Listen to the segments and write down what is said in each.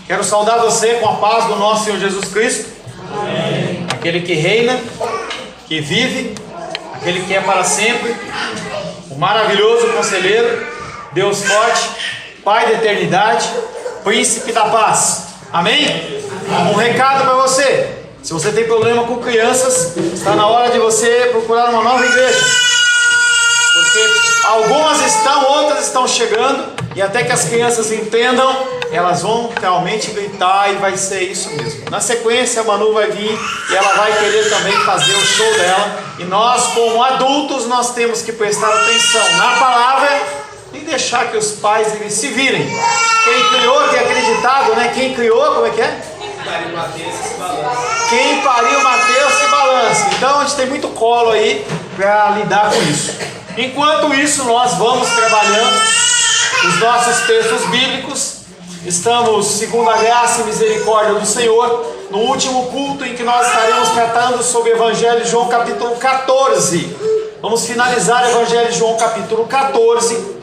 Quero saudar você com a paz do nosso Senhor Jesus Cristo. Amém. Aquele que reina, que vive, aquele que é para sempre, o maravilhoso conselheiro, Deus forte, Pai da eternidade, Príncipe da paz. Amém? Um recado para você: se você tem problema com crianças, está na hora de você procurar uma nova igreja, porque algumas estão, outras estão chegando, e até que as crianças entendam, elas vão realmente gritar, e vai ser isso mesmo. Na sequência a Manu vai vir e ela vai querer também fazer o show dela, e nós como adultos nós temos que prestar atenção na palavra e deixar que os pais eles se virem. Quem criou, que é acreditado, né? Quem criou, como é que é? Quem pariu Mateus se balança. Então a gente tem muito colo aí para lidar com isso. Enquanto isso, nós vamos trabalhando os nossos textos bíblicos. Estamos, segundo a graça e misericórdia do Senhor, no último culto em que nós estaremos tratando sobre o Evangelho de João capítulo 14. Vamos finalizar o Evangelho de João capítulo 14.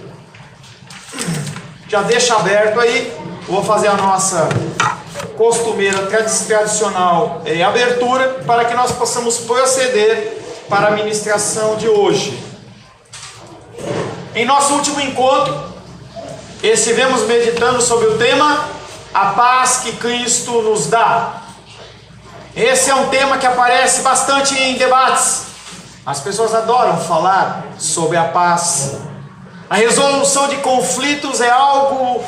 Já deixa aberto aí. Eu vou fazer a nossa costumeira, tradicional abertura, para que nós possamos proceder para a ministração de hoje. Em nosso último encontro, estivemos meditando sobre o tema a paz que Cristo nos dá. Esse é um tema que aparece bastante em debates. As pessoas adoram falar sobre a paz. A resolução de conflitos é algo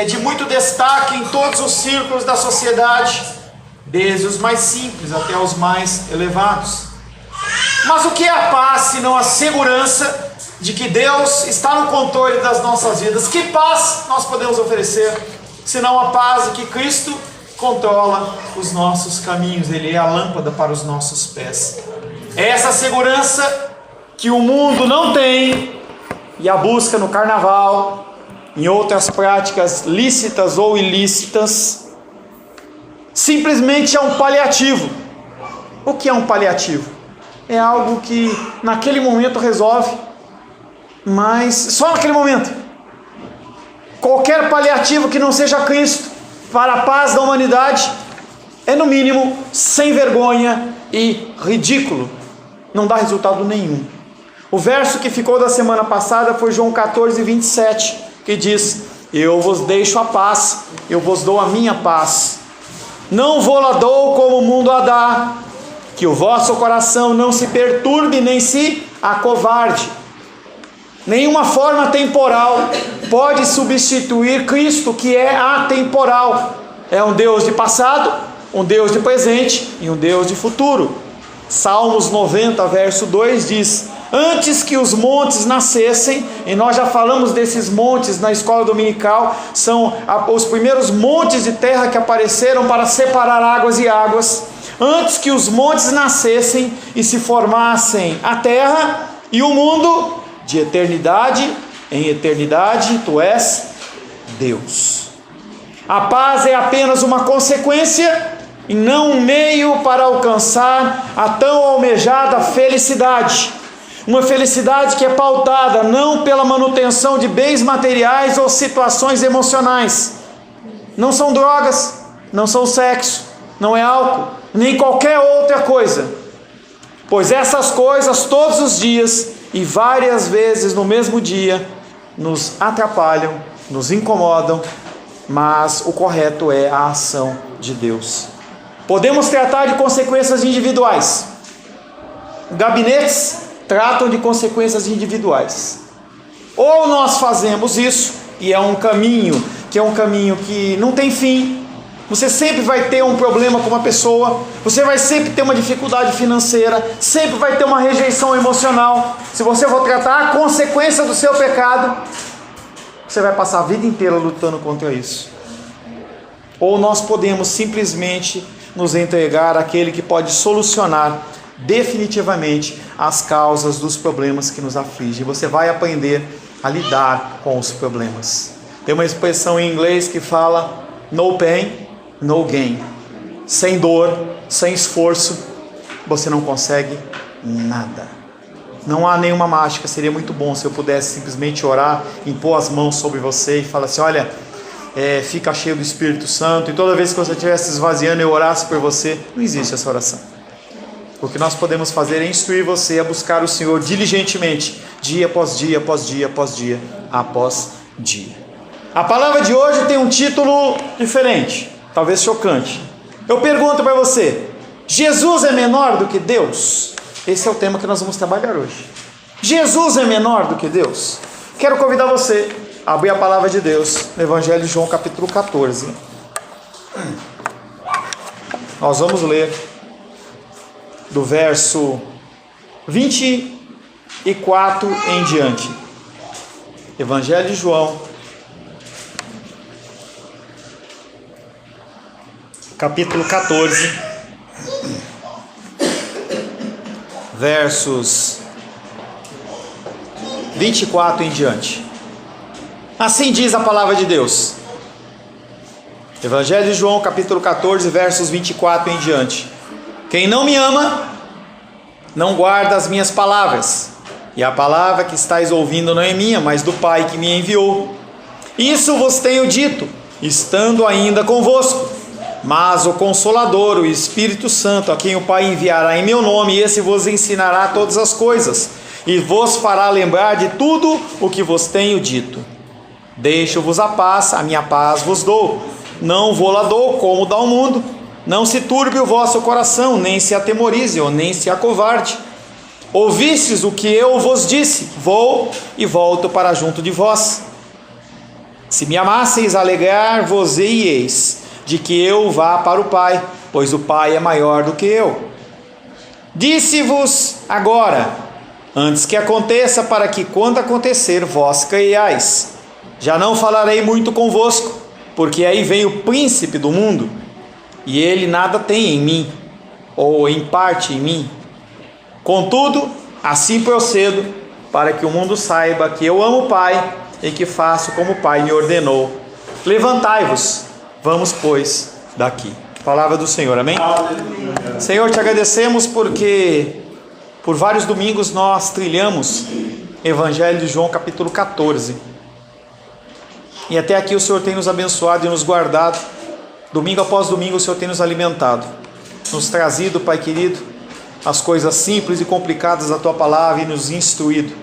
de muito destaque em todos os círculos da sociedade, desde os mais simples até os mais elevados. Mas o que é a paz se não a segurança de que Deus está no controle das nossas vidas? Que paz nós podemos oferecer, senão a paz de que Cristo controla os nossos caminhos, Ele é a lâmpada para os nossos pés. É essa segurança que o mundo não tem e a busca no carnaval, em outras práticas lícitas ou ilícitas. Simplesmente é um paliativo. O que é um paliativo? É algo que naquele momento resolve, mas só naquele momento. Qualquer paliativo que não seja Cristo para a paz da humanidade é no mínimo sem vergonha e ridículo. Não dá resultado nenhum. O verso que ficou da semana passada foi João 14, 27, que diz: eu vos deixo a paz, eu vos dou a minha paz. Não vou-la dou como o mundo a dá, que o vosso coração não se perturbe nem se acovarde. Nenhuma forma temporal pode substituir Cristo, que é atemporal. É um Deus de passado, um Deus de presente e um Deus de futuro. Salmos 90, verso 2 diz: antes que os montes nascessem, e nós já falamos desses montes na escola dominical, são os primeiros montes de terra que apareceram para separar águas e águas. Antes que os montes nascessem e se formassem a terra e o mundo, de eternidade em eternidade, tu és Deus. A paz é apenas uma consequência e não um meio para alcançar a tão almejada felicidade. Uma felicidade que é pautada não pela manutenção de bens materiais ou situações emocionais. Não são drogas, não são sexo, não é álcool, nem qualquer outra coisa. Pois essas coisas todos os dias e várias vezes no mesmo dia nos atrapalham, nos incomodam, mas o correto é a ação de Deus. Podemos tratar de consequências individuais. Gabinetes tratam de consequências individuais. Ou nós fazemos isso, e é um caminho que não tem fim. Você sempre vai ter um problema com uma pessoa, você vai sempre ter uma dificuldade financeira, sempre vai ter uma rejeição emocional. Se você for tratar a consequência do seu pecado, você vai passar a vida inteira lutando contra isso. Ou nós podemos simplesmente nos entregar àquele que pode solucionar definitivamente as causas dos problemas que nos afligem. Você vai aprender a lidar com os problemas. Tem uma expressão em inglês que fala no pain, no gain. Sem dor, sem esforço, você não consegue nada. Não há nenhuma mágica. Seria muito bom se eu pudesse simplesmente orar, impor as mãos sobre você e falar assim: olha, fica cheio do Espírito Santo, e toda vez que você estiver se esvaziando eu orasse por você. Não existe essa oração. O que nós podemos fazer é instruir você a buscar o Senhor diligentemente, dia após dia, após dia, após dia, após dia. A palavra de hoje tem um título diferente, talvez chocante. Eu pergunto para você: Jesus é menor do que Deus? Esse é o tema que nós vamos trabalhar hoje. Jesus é menor do que Deus? Quero convidar você a abrir a palavra de Deus no Evangelho de João capítulo 14. Nós vamos ler do verso 24 em diante. Evangelho de João, capítulo 14, versos 24 em diante. Assim diz a palavra de Deus. Evangelho de João, capítulo 14, versos 24 em diante. Quem não me ama, não guarda as minhas palavras, e a palavra que estáis ouvindo não é minha, mas do Pai que me enviou. Isso vos tenho dito, estando ainda convosco. Mas o Consolador, o Espírito Santo, a quem o Pai enviará em meu nome, esse vos ensinará todas as coisas, e vos fará lembrar de tudo o que vos tenho dito. Deixo-vos a paz, a minha paz vos dou. Não vou-la dou como dá o mundo. Não se turbe o vosso coração, nem se atemorize, ou nem se acovarde. Ouvistes o que eu vos disse, vou e volto para junto de vós. Se me amasseis, alegrar-vos-eis de que eu vá para o Pai, pois o Pai é maior do que eu. Disse-vos agora, antes que aconteça, para que quando acontecer, vós creiais. Já não falarei muito convosco, porque aí vem o príncipe do mundo, e ele nada tem em mim, ou em parte em mim. Contudo, assim procedo, para que o mundo saiba que eu amo o Pai, e que faço como o Pai me ordenou. Levantai-vos, vamos, pois, daqui. Palavra do Senhor, amém? Aleluia. Senhor, te agradecemos porque por vários domingos nós trilhamos Evangelho de João capítulo 14. E até aqui o Senhor tem nos abençoado e nos guardado. Domingo após domingo o Senhor tem nos alimentado, nos trazido, Pai querido, as coisas simples e complicadas da Tua Palavra e nos instruído.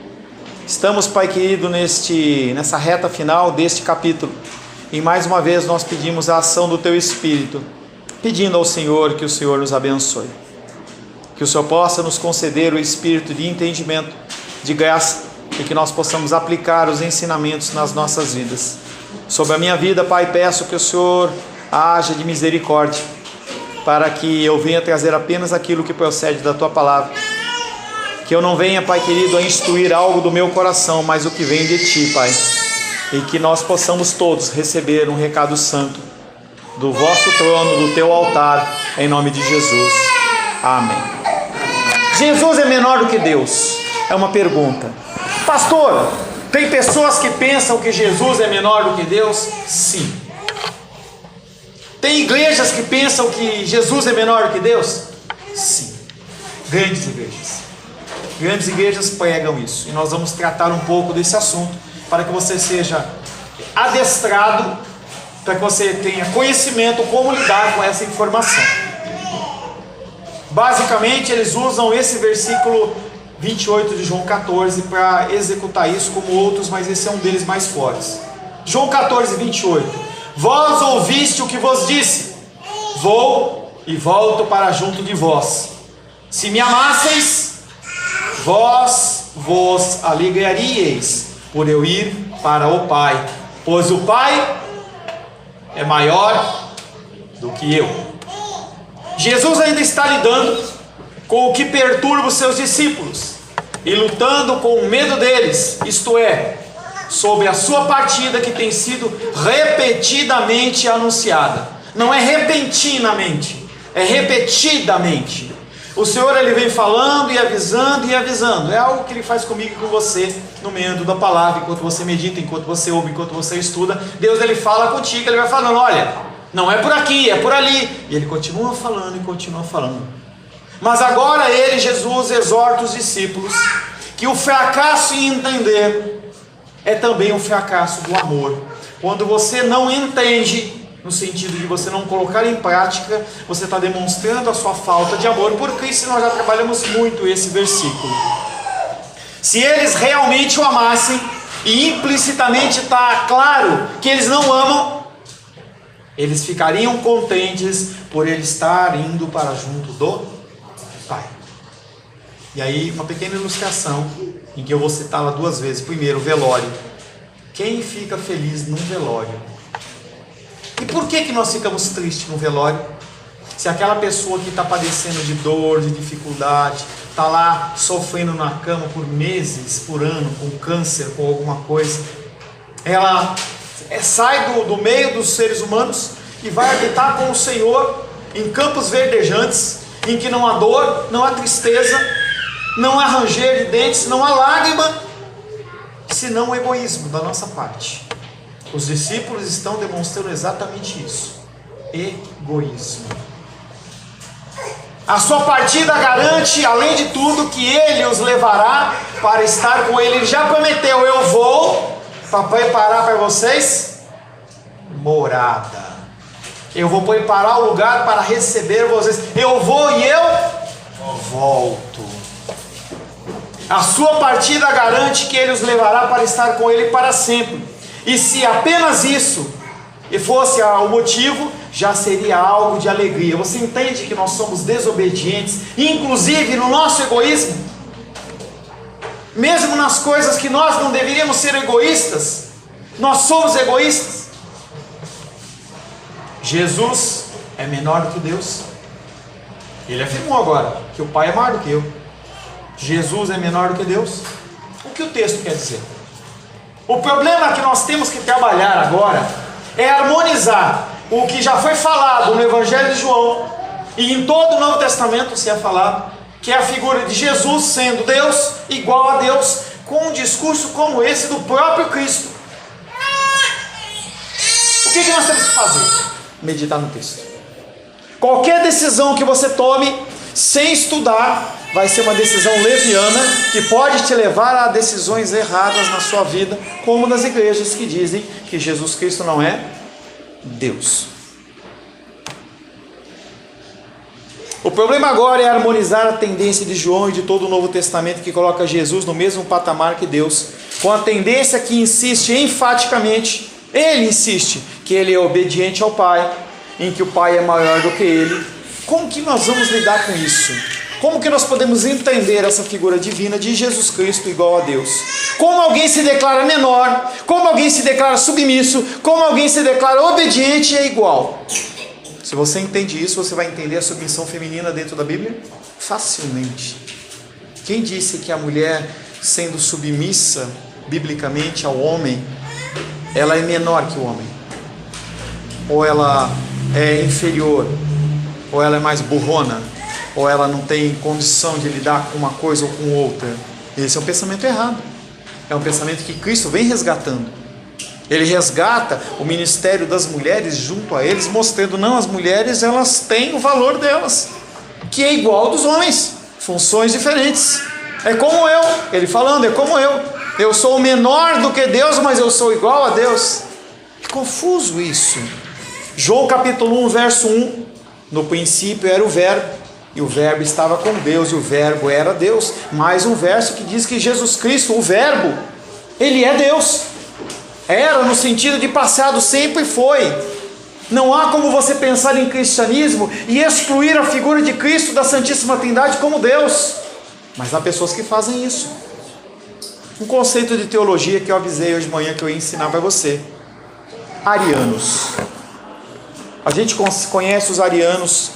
Estamos, Pai querido, nessa reta final deste capítulo. E mais uma vez nós pedimos a ação do Teu Espírito, pedindo ao Senhor que o Senhor nos abençoe. Que o Senhor possa nos conceder o espírito de entendimento, de graça, e que nós possamos aplicar os ensinamentos nas nossas vidas. Sobre a minha vida, Pai, peço que o Senhor haja de misericórdia, para que eu venha trazer apenas aquilo que procede da Tua Palavra. Que eu não venha, Pai querido, a instruir algo do meu coração, mas o que vem de Ti, Pai. E que nós possamos todos receber um recado santo do vosso trono, do Teu altar, em nome de Jesus. Amém. Jesus é menor do que Deus? É uma pergunta. Pastor, tem pessoas que pensam que Jesus é menor do que Deus? Sim. Tem igrejas que pensam que Jesus é menor do que Deus? Sim. Grandes igrejas. Grandes igrejas pregam isso. E nós vamos tratar um pouco desse assunto, para que você seja adestrado, para que você tenha conhecimento como lidar com essa informação. Basicamente, eles usam esse versículo 28 de João 14 para executar isso, como outros, mas esse é um deles mais fortes. João 14, 28. Vós ouviste o que vos disse, vou e volto para junto de vós. Se me amasseis, vós vos alegraríeis por eu ir para o Pai, pois o Pai é maior do que eu. Jesus ainda está lidando com o que perturba os seus discípulos e lutando com o medo deles, isto é, sobre a sua partida, que tem sido repetidamente anunciada. Não é repentinamente, é repetidamente. O Senhor, Ele vem falando e avisando e avisando. É algo que Ele faz comigo e com você no meio da palavra, enquanto você medita, enquanto você ouve, enquanto você estuda. Deus, Ele fala contigo, Ele vai falando, olha, não é por aqui, é por ali. E Ele continua falando e continua falando. Mas agora Ele, Jesus, exorta os discípulos que o fracasso em entender é também um fracasso do amor. Quando você não entende, no sentido de você não colocar em prática, você está demonstrando a sua falta de amor por Cristo. Nós já trabalhamos muito esse versículo. Se eles realmente o amassem, e implicitamente está claro que eles não amam, eles ficariam contentes por ele estar indo para junto do Pai. E aí uma pequena ilustração, em que eu vou citá-la duas vezes. Primeiro, velório. Quem fica feliz num velório? E por que nós ficamos tristes no velório? Se aquela pessoa que está padecendo de dor, de dificuldade, está lá sofrendo na cama por meses, por ano, com câncer, com alguma coisa, ela sai do meio dos seres humanos e vai habitar com o Senhor em campos verdejantes, em que não há dor, não há tristeza, não há ranger de dentes, não há lágrima, senão o egoísmo da nossa parte. Os discípulos estão demonstrando exatamente isso: egoísmo. A sua partida garante, além de tudo, que Ele os levará para estar com Ele. Ele já prometeu: eu vou para preparar para vocês morada. Eu vou preparar o lugar para receber vocês. Eu vou e eu volto. A sua partida garante que Ele os levará para estar com Ele para sempre. E se apenas isso fosse o motivo, já seria algo de alegria. Você entende que nós somos desobedientes, inclusive no nosso egoísmo? Mesmo nas coisas que nós não deveríamos ser egoístas, nós somos egoístas. Jesus é menor do que Deus. Ele afirmou agora que o Pai é maior do que eu. Jesus é menor do que Deus. O que o texto quer dizer? O problema que nós temos que trabalhar agora é harmonizar o que já foi falado no Evangelho de João, e em todo o Novo Testamento se é falado, que é a figura de Jesus sendo Deus, igual a Deus, com um discurso como esse do próprio Cristo. O que nós temos que fazer? Meditar no texto. Qualquer decisão que você tome sem estudar vai ser uma decisão leviana, que pode te levar a decisões erradas na sua vida, como das igrejas que dizem que Jesus Cristo não é Deus. O problema agora é harmonizar a tendência de João e de todo o Novo Testamento, que coloca Jesus no mesmo patamar que Deus, com a tendência que insiste enfaticamente, ele insiste que ele é obediente ao Pai, em que o Pai é maior do que ele. Como que nós vamos lidar com isso? Como que nós podemos entender essa figura divina de Jesus Cristo igual a Deus? Como alguém se declara menor, como alguém se declara submisso, como alguém se declara obediente e é igual? Se você entende isso, você vai entender a submissão feminina dentro da Bíblia facilmente. Quem disse que a mulher, sendo submissa biblicamente ao homem, ela é menor que o homem? Ou ela é inferior? Ou ela é mais burrona? Ou ela não tem condição de lidar com uma coisa ou com outra? Esse é um pensamento errado. É um pensamento que Cristo vem resgatando. Ele resgata o ministério das mulheres junto a eles, mostrando: não, as mulheres, elas têm o valor delas, que é igual ao dos homens, funções diferentes. É como eu, ele falando, é como eu sou menor do que Deus, mas eu sou igual a Deus. É confuso isso. João capítulo 1, verso 1, no princípio era o verbo, e o verbo estava com Deus, e o verbo era Deus. Mais um verso que diz que Jesus Cristo, o verbo, ele é Deus. Era no sentido de passado, sempre foi. Não há como você pensar em cristianismo e excluir a figura de Cristo da Santíssima Trindade como Deus. Mas há pessoas que fazem isso. Um conceito de teologia que eu avisei hoje de manhã que eu ia ensinar para você. Arianos. A gente conhece os arianos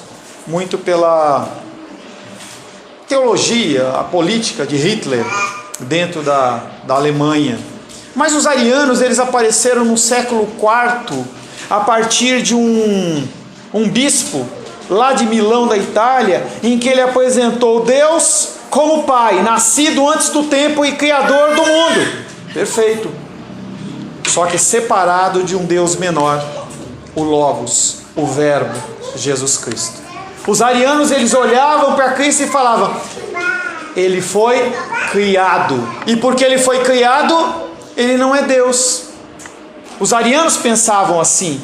muito pela teologia, a política de Hitler dentro da Alemanha. Mas os arianos, eles apareceram no século IV, a partir de um bispo lá de Milão, da Itália, em que ele apresentou Deus como Pai, nascido antes do tempo e Criador do mundo. Perfeito. Só que separado de um Deus menor, o Logos, o Verbo, Jesus Cristo. Os arianos, eles olhavam para Cristo e falavam: ele foi criado, e porque ele foi criado, ele não é Deus. Os arianos pensavam assim.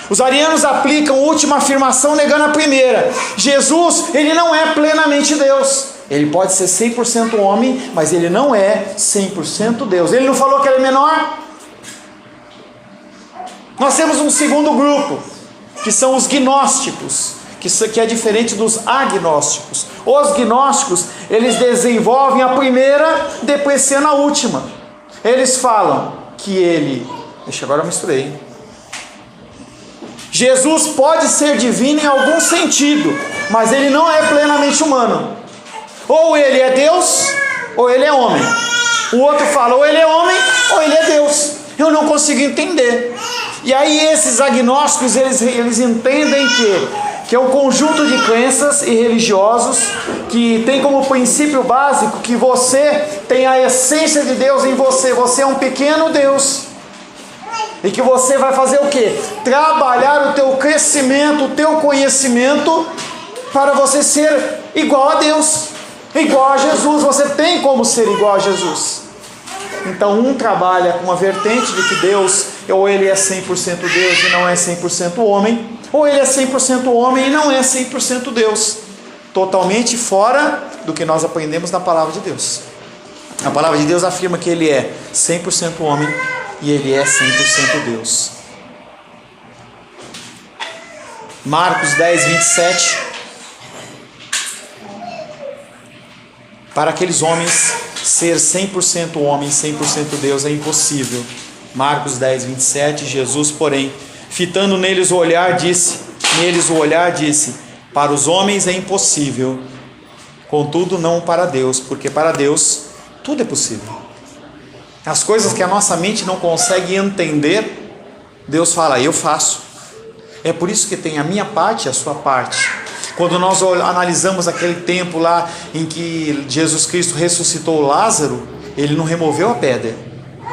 Os arianos aplicam a última afirmação negando a primeira. Jesus, ele não é plenamente Deus. Ele pode ser 100% homem, mas ele não é 100% Deus. Ele não falou que ele é menor? Nós temos um segundo grupo, que são os gnósticos, que é diferente dos agnósticos. Os gnósticos, eles desenvolvem a primeira, depois sendo a última. Eles falam que ele... agora eu misturei. Jesus pode ser divino em algum sentido, mas ele não é plenamente humano. Ou ele é Deus, ou ele é homem. O outro fala, ou ele é homem, ou ele é Deus. Eu não consigo entender. E aí esses agnósticos, eles entendem que é um conjunto de crenças e religiosos que tem como princípio básico que você tem a essência de Deus em você. Você é um pequeno Deus. E que você vai fazer o quê? Trabalhar o teu crescimento, o teu conhecimento para você ser igual a Deus, igual a Jesus. Você tem como ser igual a Jesus. Então um trabalha com a vertente de que Deus, ou ele é 100% Deus e não é 100% homem, ou ele é 100% homem e não é 100% Deus. Totalmente fora do que nós aprendemos na palavra de Deus. A palavra de Deus afirma que ele é 100% homem e ele é 100% Deus. Marcos 10, 27. Para aqueles homens, ser 100% homem, 100% Deus é impossível. Marcos 10, 27. Jesus, porém, fitando neles o olhar, disse: para os homens é impossível, contudo não para Deus, porque para Deus tudo é possível. As coisas que a nossa mente não consegue entender, Deus fala, eu faço. É por isso que tem a minha parte e a sua parte. Quando nós analisamos aquele tempo lá em que Jesus Cristo ressuscitou Lázaro, ele não removeu a pedra,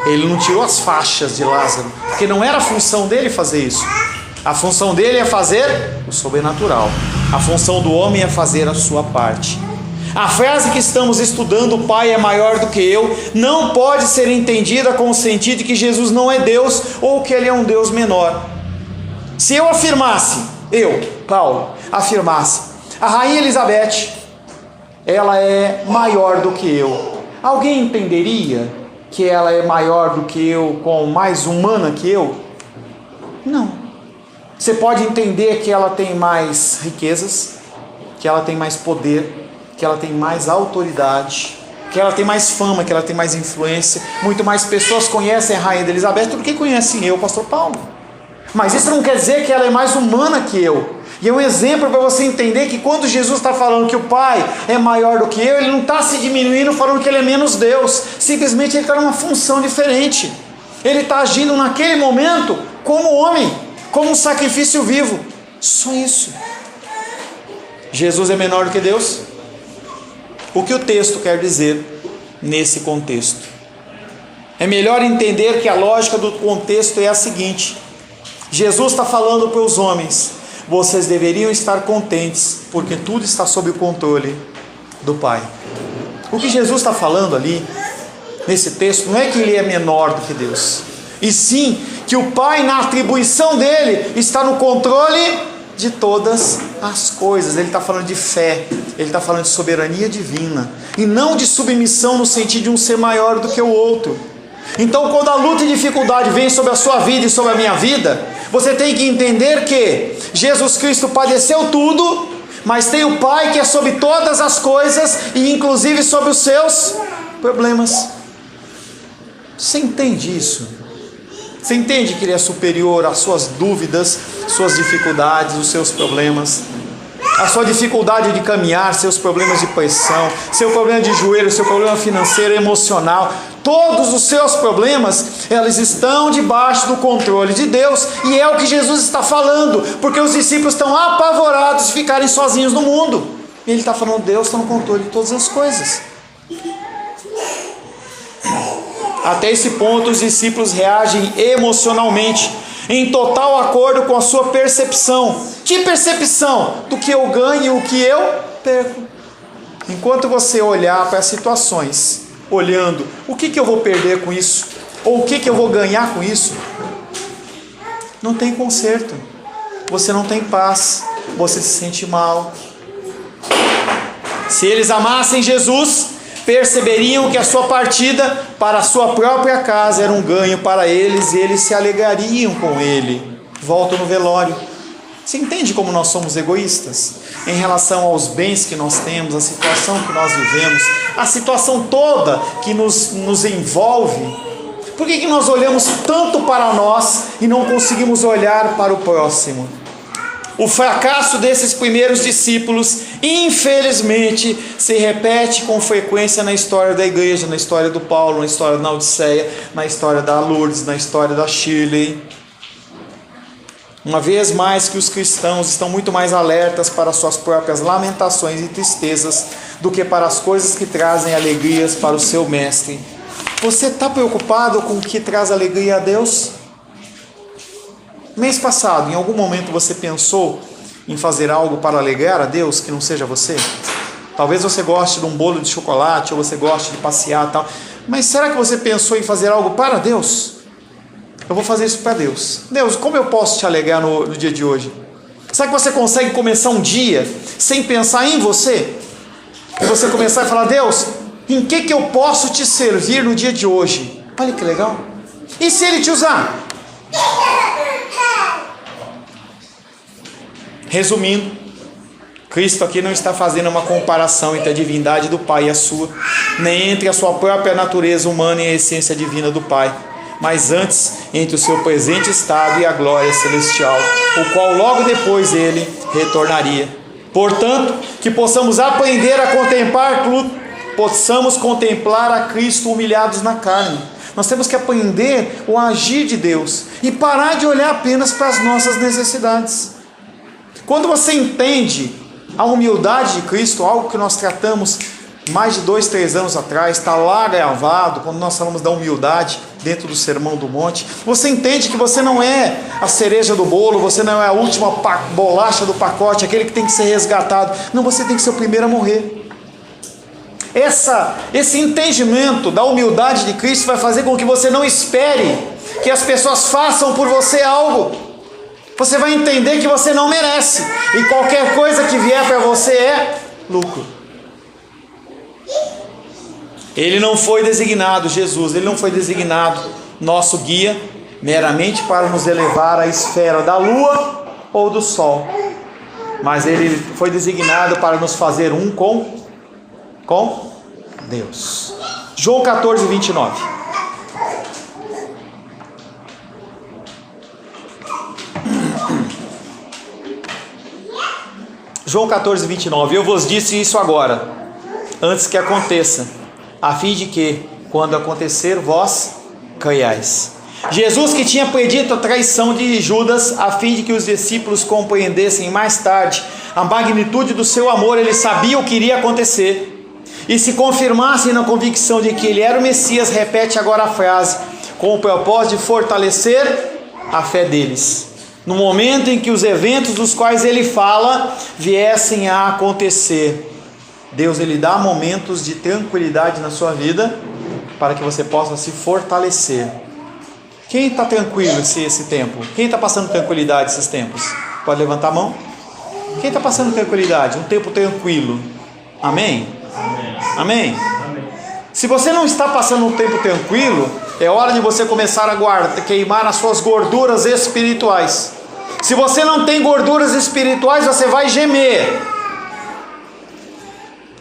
ele não tirou as faixas de Lázaro, porque não era a função dele fazer isso. A função dele é fazer o sobrenatural. A função do homem é fazer a sua parte. A frase que estamos estudando, o Pai é maior do que eu, não pode ser entendida com o sentido de que Jesus não é Deus ou que ele é um Deus menor. Se eu afirmasse, Paulo, afirmasse, a Rainha Elizabeth, ela é maior do que eu, alguém entenderia que ela é maior do que eu, com mais humana que eu? Não. Você pode entender que ela tem mais riquezas, que ela tem mais poder, que ela tem mais autoridade, que ela tem mais fama, que ela tem mais influência, muito mais pessoas conhecem a Rainha Elizabeth do que conhecem eu, pastor Paulo. Mas isso não quer dizer que ela é mais humana que eu. E é um exemplo para você entender que quando Jesus está falando que o Pai é maior do que eu, ele não está se diminuindo falando que ele é menos Deus, simplesmente ele está numa função diferente. Ele está agindo naquele momento como homem, como um sacrifício vivo, só isso. Jesus é menor do que Deus? O que o texto quer dizer nesse contexto? É melhor entender que a lógica do contexto é a seguinte: Jesus está falando para os homens, vocês deveriam estar contentes, porque tudo está sob o controle do Pai. O que Jesus está falando ali, nesse texto, não é que ele é menor do que Deus, e sim que o Pai, na atribuição dele, está no controle de todas as coisas. Ele está falando de fé, ele está falando de soberania divina, e não de submissão no sentido de um ser maior do que o outro. Então, quando a luta e dificuldade vem sobre a sua vida e sobre a minha vida, você tem que entender que Jesus Cristo padeceu tudo, mas tem o Pai que é sobre todas as coisas, e inclusive sobre os seus problemas. Você entende isso? Você entende que ele é superior às suas dúvidas, suas dificuldades, os seus problemas, a sua dificuldade de caminhar, seus problemas de pressão, seu problema de joelho, seu problema financeiro, emocional, todos os seus problemas, eles estão debaixo do controle de Deus, e é o que Jesus está falando, porque os discípulos estão apavorados de ficarem sozinhos no mundo. E ele está falando, Deus está no controle de todas as coisas. Até esse ponto os discípulos reagem emocionalmente, em total acordo com a sua percepção. Que percepção? Do que eu ganho e o que eu perco. Enquanto você olhar para as situações, olhando o que eu vou perder com isso, ou o que eu vou ganhar com isso, não tem conserto. Você não tem paz, você se sente mal. Se eles amassem Jesus, perceberiam que a sua partida para a sua própria casa era um ganho para eles e eles se alegrariam com ele. Volto no velório. Você entende como nós somos egoístas? Em relação aos bens que nós temos, a situação que nós vivemos, a situação toda que nos envolve. Por que nós olhamos tanto para nós e não conseguimos olhar para o próximo? O fracasso desses primeiros discípulos, infelizmente, se repete com frequência na história da igreja, na história do Paulo, na história da Odisseia, na história da Lourdes, na história da Shirley. Uma vez mais que os cristãos estão muito mais alertas para suas próprias lamentações e tristezas do que para as coisas que trazem alegrias para o seu mestre. Você está preocupado com o que traz alegria a Deus? Mês passado, em algum momento você pensou em fazer algo para alegrar a Deus que não seja você? Talvez você goste de um bolo de chocolate, ou você goste de passear e tal. Mas será que você pensou em fazer algo para Deus? Eu vou fazer isso para Deus. Deus, como eu posso te alegrar no dia de hoje? Será que você consegue começar um dia sem pensar em você? E você começar a falar, Deus, em que eu posso te servir no dia de hoje? Olha que legal. E se Ele te usar? Resumindo, Cristo aqui não está fazendo uma comparação entre a divindade do Pai e a sua, nem entre a sua própria natureza humana e a essência divina do Pai, mas antes entre o seu presente estado e a glória celestial, o qual logo depois Ele retornaria. Portanto, que possamos aprender a contemplar a Cristo humilhados na carne. Nós temos que aprender o agir de Deus e parar de olhar apenas para as nossas necessidades. Quando você entende a humildade de Cristo, algo que nós tratamos mais de 2, 3 anos atrás, está lá gravado, quando nós falamos da humildade dentro do Sermão do Monte, você entende que você não é a cereja do bolo, você não é a última bolacha do pacote, aquele que tem que ser resgatado. Não, você tem que ser o primeiro a morrer. Esse entendimento da humildade de Cristo vai fazer com que você não espere que as pessoas façam por você algo. Você vai entender que você não merece, e qualquer coisa que vier para você é lucro. Ele não foi designado, Jesus, Ele não foi designado nosso guia meramente para nos elevar à esfera da lua ou do sol, mas Ele foi designado para nos fazer um com Deus. João 14, 29. João 14, 29. Eu vos disse isso agora, antes que aconteça, a fim de que, quando acontecer, vós creiais. Jesus, que tinha predito a traição de Judas, a fim de que os discípulos compreendessem mais tarde a magnitude do seu amor, ele sabia o que iria acontecer, e se confirmassem na convicção de que ele era o Messias, repete agora a frase, com o propósito de fortalecer a fé deles. No momento em que os eventos dos quais ele fala viessem a acontecer, Deus ele dá momentos de tranquilidade na sua vida para que você possa se fortalecer. Quem está tranquilo esse tempo? Quem está passando tranquilidade esses tempos? Pode levantar a mão. Quem está passando tranquilidade? Um tempo tranquilo. Amém? Amém? Se você não está passando um tempo tranquilo, é hora de você começar a queimar as suas gorduras espirituais. Se você não tem gorduras espirituais, você vai gemer.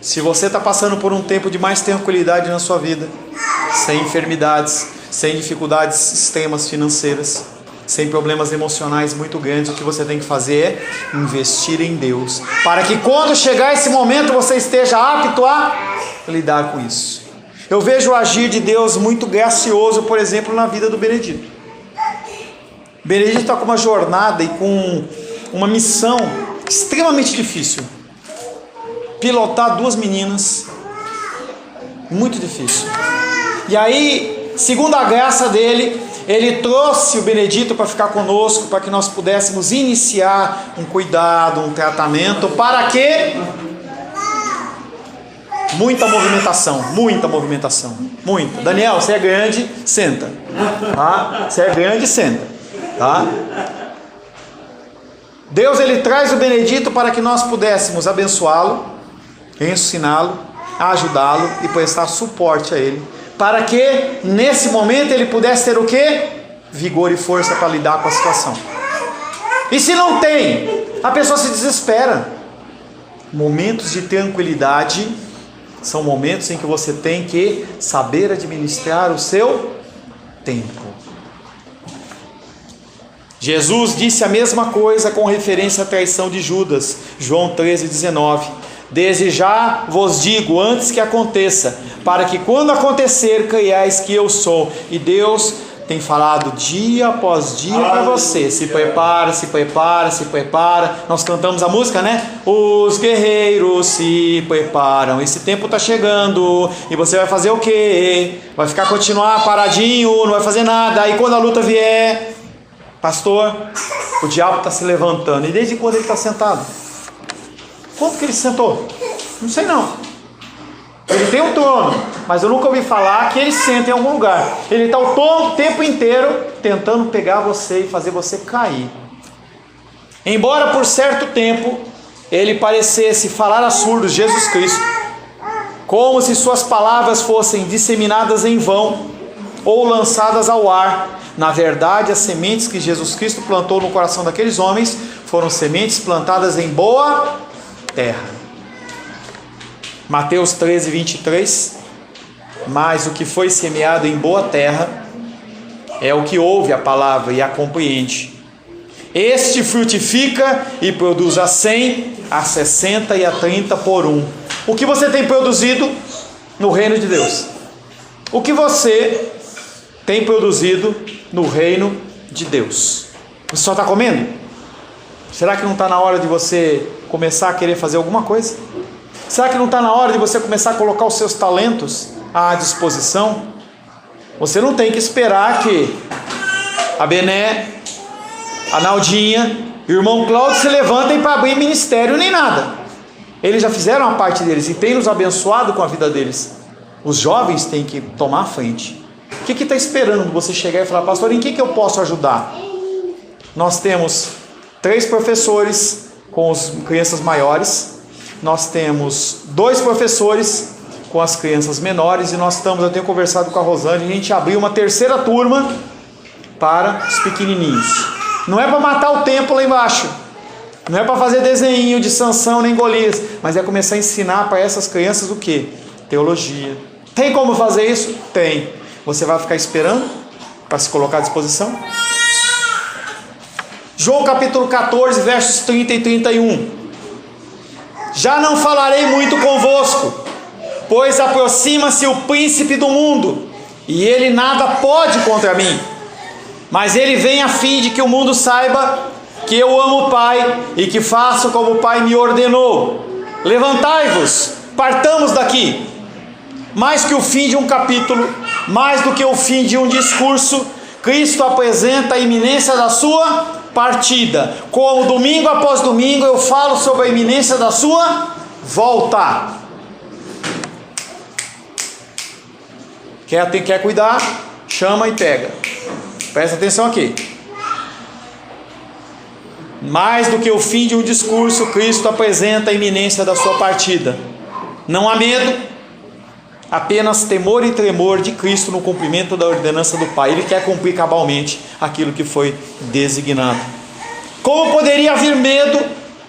Se você está passando por um tempo de mais tranquilidade na sua vida, sem enfermidades, sem dificuldades extremas financeiras, sem problemas emocionais muito grandes, o que você tem que fazer é investir em Deus, para que quando chegar esse momento você esteja apto a lidar com isso. Eu vejo o agir de Deus muito gracioso, por exemplo, na vida do Benedito. Benedito está com uma jornada e com uma missão extremamente difícil. Pilotar 2 meninas, muito difícil. E aí, segundo a graça dele, ele trouxe o Benedito para ficar conosco, para que nós pudéssemos iniciar um cuidado, um tratamento, para que... Muita movimentação, muita. Daniel, você é grande, senta. Você é grande, senta. Tá? Deus, ele traz o Benedito para que nós pudéssemos abençoá-lo, ensiná-lo, ajudá-lo e prestar suporte a ele, para que nesse momento ele pudesse ter o quê? Vigor e força para lidar com a situação. E se não tem, a pessoa se desespera. Momentos de tranquilidade são momentos em que você tem que saber administrar o seu tempo. Jesus disse a mesma coisa com referência à traição de Judas, João 13:19. Desde já vos digo, antes que aconteça, para que quando acontecer, creiais que eu sou. E Deus tem falado dia após dia para você. Se prepara, se prepara, se prepara. Nós cantamos a música, né? Os guerreiros se preparam. Esse tempo está chegando. E você vai fazer o quê? Vai continuar paradinho, não vai fazer nada. Aí quando a luta vier, pastor, o diabo está se levantando. E desde quando ele está sentado? Quando que ele se sentou? Não sei não. Ele tem um trono, mas eu nunca ouvi falar que ele senta em algum lugar. Ele está o tempo inteiro tentando pegar você e fazer você cair. Embora por certo tempo ele parecesse falar a surdos Jesus Cristo, como se suas palavras fossem disseminadas em vão ou lançadas ao ar, na verdade as sementes que Jesus Cristo plantou no coração daqueles homens foram sementes plantadas em boa terra. Mateus 13:23. Mas o que foi semeado em boa terra é o que ouve a palavra e a compreende. Este frutifica e produz a 100, a 60 e a 30 por um. O que você tem produzido no reino de Deus? O que você tem produzido no reino de Deus? Você só está comendo? Será que não está na hora de você começar a querer fazer alguma coisa? Será que não está na hora de você começar a colocar os seus talentos à disposição? Você não tem que esperar que a Bené, a Naldinha e o irmão Cláudio se levantem para abrir ministério nem nada. Eles já fizeram a parte deles e têm nos abençoado com a vida deles. Os jovens têm que tomar a frente. O que está esperando você chegar e falar, pastor, em que eu posso ajudar? Nós temos 3 professores com as crianças maiores. Nós temos 2 professores com as crianças menores e eu tenho conversado com a Rosane, a gente abriu uma 3ª turma para os pequenininhos. Não é para matar o tempo lá embaixo, não é para fazer desenho de Sansão nem Golias, mas é começar a ensinar para essas crianças o que? Teologia. Tem como fazer isso? Tem. Você vai ficar esperando para se colocar à disposição? João capítulo 14, versos 30 e 31. Já não falarei muito convosco, pois aproxima-se o príncipe do mundo, e ele nada pode contra mim. Mas ele vem a fim de que o mundo saiba que eu amo o Pai, e que faço como o Pai me ordenou. Levantai-vos, partamos daqui. Mais que o fim de um capítulo, mais do que o fim de um discurso, Cristo apresenta a iminência da sua partida. Como domingo após domingo eu falo sobre a iminência da sua volta. Quer cuidar? Chama e pega. Presta atenção aqui. Mais do que o fim de um discurso, Cristo apresenta a iminência da sua partida. Não há medo, apenas temor e tremor de Cristo no cumprimento da ordenança do Pai. Ele quer cumprir cabalmente aquilo que foi designado. Como poderia haver medo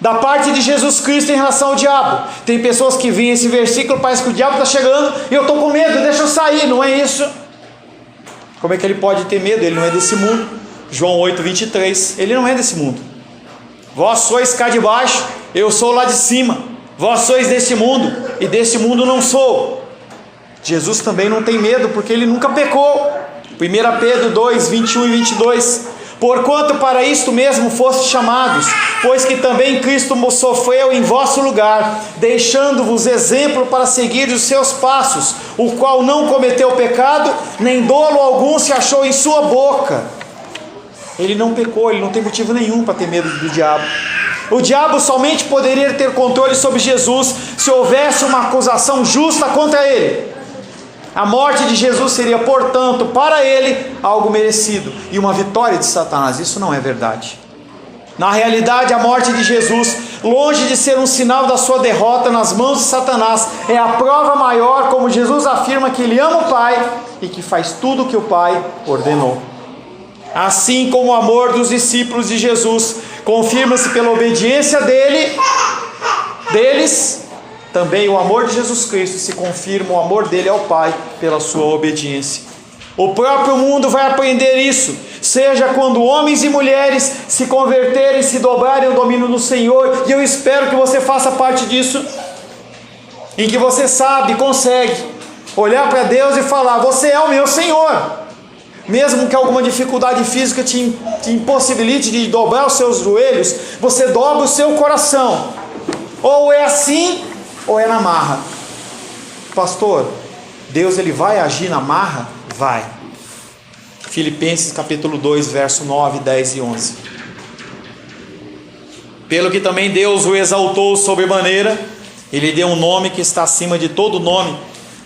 da parte de Jesus Cristo em relação ao diabo? Tem pessoas que veem esse versículo, parece que o diabo está chegando e eu estou com medo, deixa eu sair. Não é isso. Como é que ele pode ter medo? Ele não é desse mundo. João 8:23, ele não é desse mundo. Vós sois cá de baixo, eu sou lá de cima. Vós sois deste mundo e deste mundo não sou. Jesus também não tem medo, porque ele nunca pecou. 1 Pedro 2, 21 e 22. Porquanto para isto mesmo fostes chamados, pois que também Cristo sofreu em vosso lugar, deixando-vos exemplo para seguir os seus passos, o qual não cometeu pecado, nem dolo algum se achou em sua boca. Ele não pecou, ele não tem motivo nenhum para ter medo do diabo. O diabo somente poderia ter controle sobre Jesus se houvesse uma acusação justa contra ele. A morte de Jesus seria, portanto, para ele, algo merecido e uma vitória de Satanás. Isso não é verdade. Na realidade, a morte de Jesus, longe de ser um sinal da sua derrota nas mãos de Satanás, é a prova maior, como Jesus afirma, que ele ama o Pai e que faz tudo o que o Pai ordenou. Assim como o amor dos discípulos de Jesus confirma-se pela obediência deles, também o amor de Jesus Cristo se confirma, o amor dele ao Pai, pela sua obediência. O próprio mundo vai aprender isso, seja quando homens e mulheres se converterem, se dobrarem ao domínio do Senhor, e eu espero que você faça parte disso, em que você sabe, consegue olhar para Deus e falar: você é o meu Senhor. Mesmo que alguma dificuldade física te impossibilite de dobrar os seus joelhos, você dobra o seu coração. Ou é assim, ou é na marra. Pastor, Deus ele vai agir na marra? Vai. Filipenses capítulo 2, verso 9, 10 e 11. Pelo que também Deus o exaltou sobremaneira, ele deu um nome que está acima de todo nome,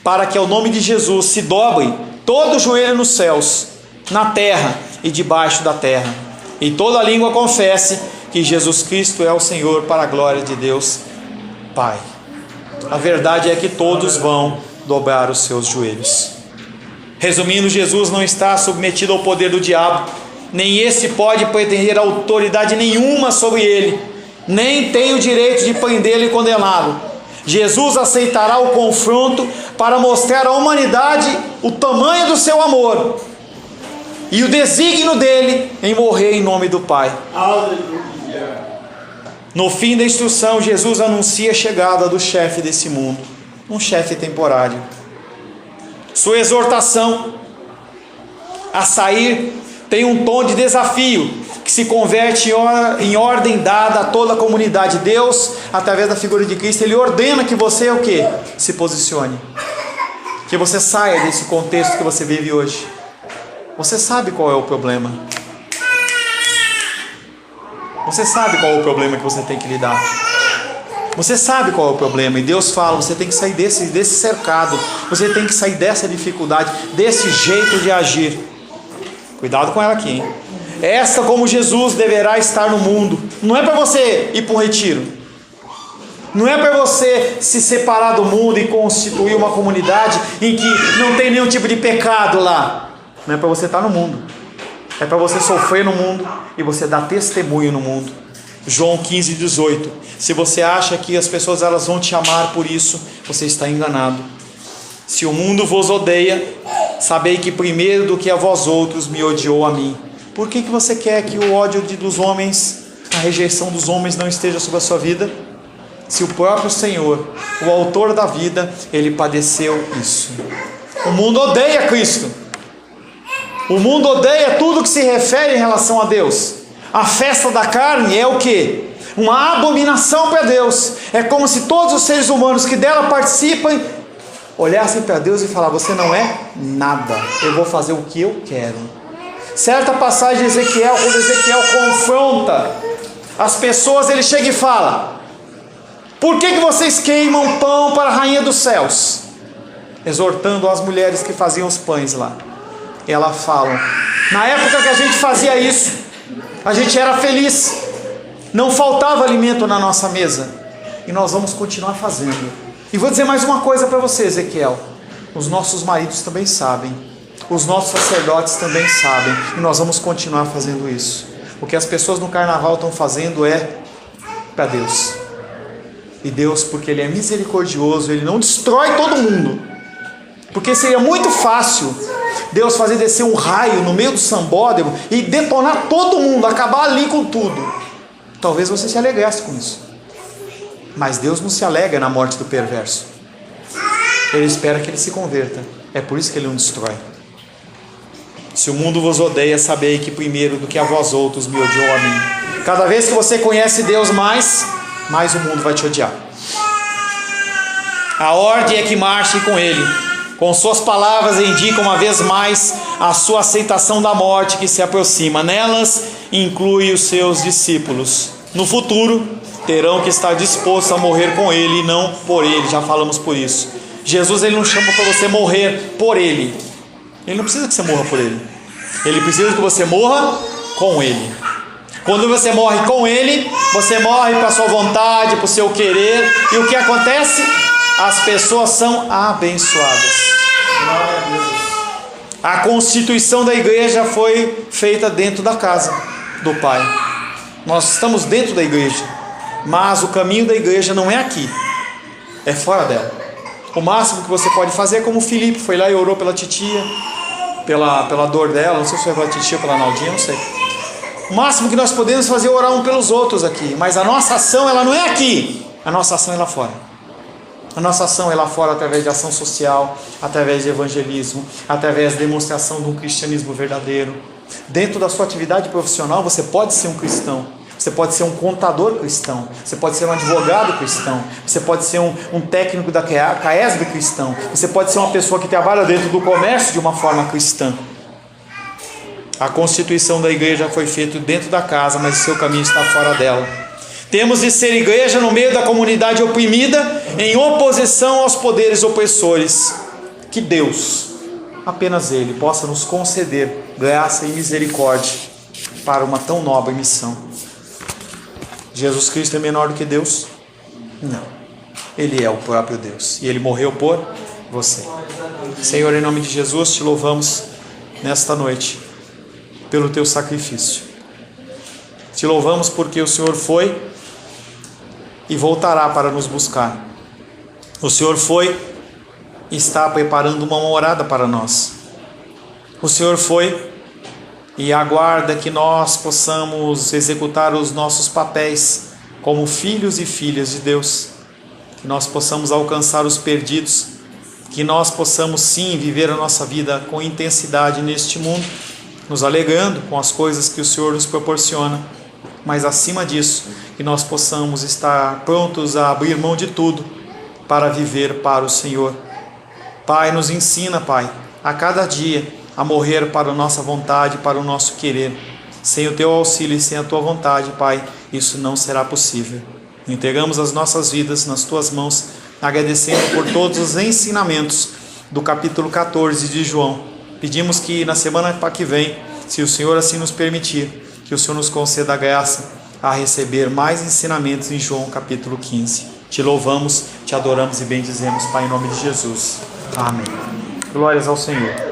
para que ao nome de Jesus se dobre todo o joelho nos céus, na terra e debaixo da terra, e toda língua confesse que Jesus Cristo é o Senhor, para a glória de Deus Pai. A verdade é que todos vão dobrar os seus joelhos. Resumindo, Jesus não está submetido ao poder do diabo, nem esse pode pretender autoridade nenhuma sobre ele, nem tem o direito de prendê-lo e condená-lo. Jesus aceitará o confronto para mostrar à humanidade o tamanho do seu amor e o desígnio dele em morrer em nome do Pai. Aleluia. No fim da instrução, Jesus anuncia a chegada do chefe desse mundo, um chefe temporário. Sua exortação a sair tem um tom de desafio, que se converte em ordem dada a toda a comunidade. Deus, através da figura de Cristo, ele ordena que você o quê? Se posicione, que você saia desse contexto que você vive hoje. Você sabe qual é o problema. Você sabe qual é o problema que você tem que lidar. Você sabe qual é o problema, e Deus fala: você tem que sair desse cercado, você tem que sair dessa dificuldade, desse jeito de agir. Cuidado com ela aqui, hein? Esta, como Jesus, deverá estar no mundo. Não é para você ir para um retiro, não é para você se separar do mundo e constituir uma comunidade em que não tem nenhum tipo de pecado lá. Não é para você estar no mundo, é para você sofrer no mundo e você dar testemunho no mundo. João 15, 18. Se você acha que as pessoas elas vão te amar por isso, você está enganado. Se o mundo vos odeia, sabei que primeiro do que a vós outros me odiou a mim. Por que você quer que o ódio dos homens, a rejeição dos homens não esteja sobre a sua vida? Se o próprio Senhor, o autor da vida, ele padeceu isso. O mundo odeia Cristo. O mundo odeia tudo que se refere em relação a Deus. A festa da carne é o quê? Uma abominação para Deus. É como se todos os seres humanos que dela participam olhassem para Deus e falassem: você não é nada, eu vou fazer o que eu quero. Certa passagem de Ezequiel, quando Ezequiel confronta as pessoas, ele chega e fala: por que vocês queimam pão para a rainha dos céus? Exortando as mulheres que faziam os pães lá. Elas falam: na época que a gente fazia isso, a gente era feliz, não faltava alimento na nossa mesa, e nós vamos continuar fazendo. E vou dizer mais uma coisa para você, Ezequiel: os nossos maridos também sabem, os nossos sacerdotes também sabem, e nós vamos continuar fazendo isso. O que as pessoas no carnaval estão fazendo é para Deus. E Deus, porque Ele é misericordioso, Ele não destrói todo mundo, porque seria muito fácil Deus fazer descer um raio no meio do sambódromo e detonar todo mundo, acabar ali com tudo. Talvez você se alegrasse com isso, mas Deus não se alegra na morte do perverso. Ele espera que ele se converta. É por isso que Ele não destrói. Se o mundo vos odeia, sabei que primeiro do que a vós outros me odiou a mim. Cada vez que você conhece Deus mais o mundo vai te odiar. A ordem é que marche com Ele. Com suas palavras indicam uma vez mais a sua aceitação da morte que se aproxima. Nelas inclui os seus discípulos. No futuro terão que estar dispostos a morrer com Ele e não por Ele. Já falamos por isso. Jesus, ele não chama para você morrer por ele. Ele não precisa que você morra por ele. Ele precisa que você morra com ele. Quando você morre com ele, você morre para a sua vontade, para o seu querer. E o que acontece? As pessoas são abençoadas. A constituição da igreja foi feita dentro da casa do Pai. Nós estamos dentro da igreja, mas o caminho da igreja não é aqui, é fora dela. O máximo que você pode fazer é como o Filipe foi lá e orou pela titia, pela dor dela, não sei se foi pela titia ou pela Naldinha, não sei. O máximo que nós podemos fazer é orar um pelos outros aqui, mas a nossa ação, ela não é aqui, a nossa ação é lá fora. A nossa ação é lá fora através de ação social, através de evangelismo, através da demonstração de um cristianismo verdadeiro. Dentro da sua atividade profissional, você pode ser um cristão, você pode ser um contador cristão, você pode ser um advogado cristão, você pode ser um técnico da CAESB cristão, você pode ser uma pessoa que trabalha dentro do comércio de uma forma cristã. A constituição da igreja foi feita dentro da casa, mas o seu caminho está fora dela. Temos de ser igreja no meio da comunidade oprimida, em oposição aos poderes opressores. Que Deus, apenas Ele, possa nos conceder graça e misericórdia para uma tão nobre missão. Jesus Cristo é menor do que Deus? Não. Ele é o próprio Deus. E Ele morreu por você. Senhor, em nome de Jesus, te louvamos nesta noite pelo teu sacrifício. Te louvamos porque o Senhor foi e voltará para nos buscar. O Senhor foi e está preparando uma morada para nós. O Senhor foi e aguarda que nós possamos executar os nossos papéis como filhos e filhas de Deus, que nós possamos alcançar os perdidos, que nós possamos sim viver a nossa vida com intensidade neste mundo, nos alegrando com as coisas que o Senhor nos proporciona, mas acima disso, que nós possamos estar prontos a abrir mão de tudo para viver para o Senhor. Pai, nos ensina, Pai, a cada dia a morrer para a nossa vontade, para o nosso querer. Sem o Teu auxílio e sem a Tua vontade, Pai, isso não será possível. Entregamos as nossas vidas nas Tuas mãos, agradecendo por todos os ensinamentos do capítulo 14 de João. Pedimos que na semana que vem, se o Senhor assim nos permitir, que o Senhor nos conceda a graça a receber mais ensinamentos em João capítulo 15. Te louvamos, te adoramos e bendizemos, Pai, em nome de Jesus. Amém. Glórias ao Senhor.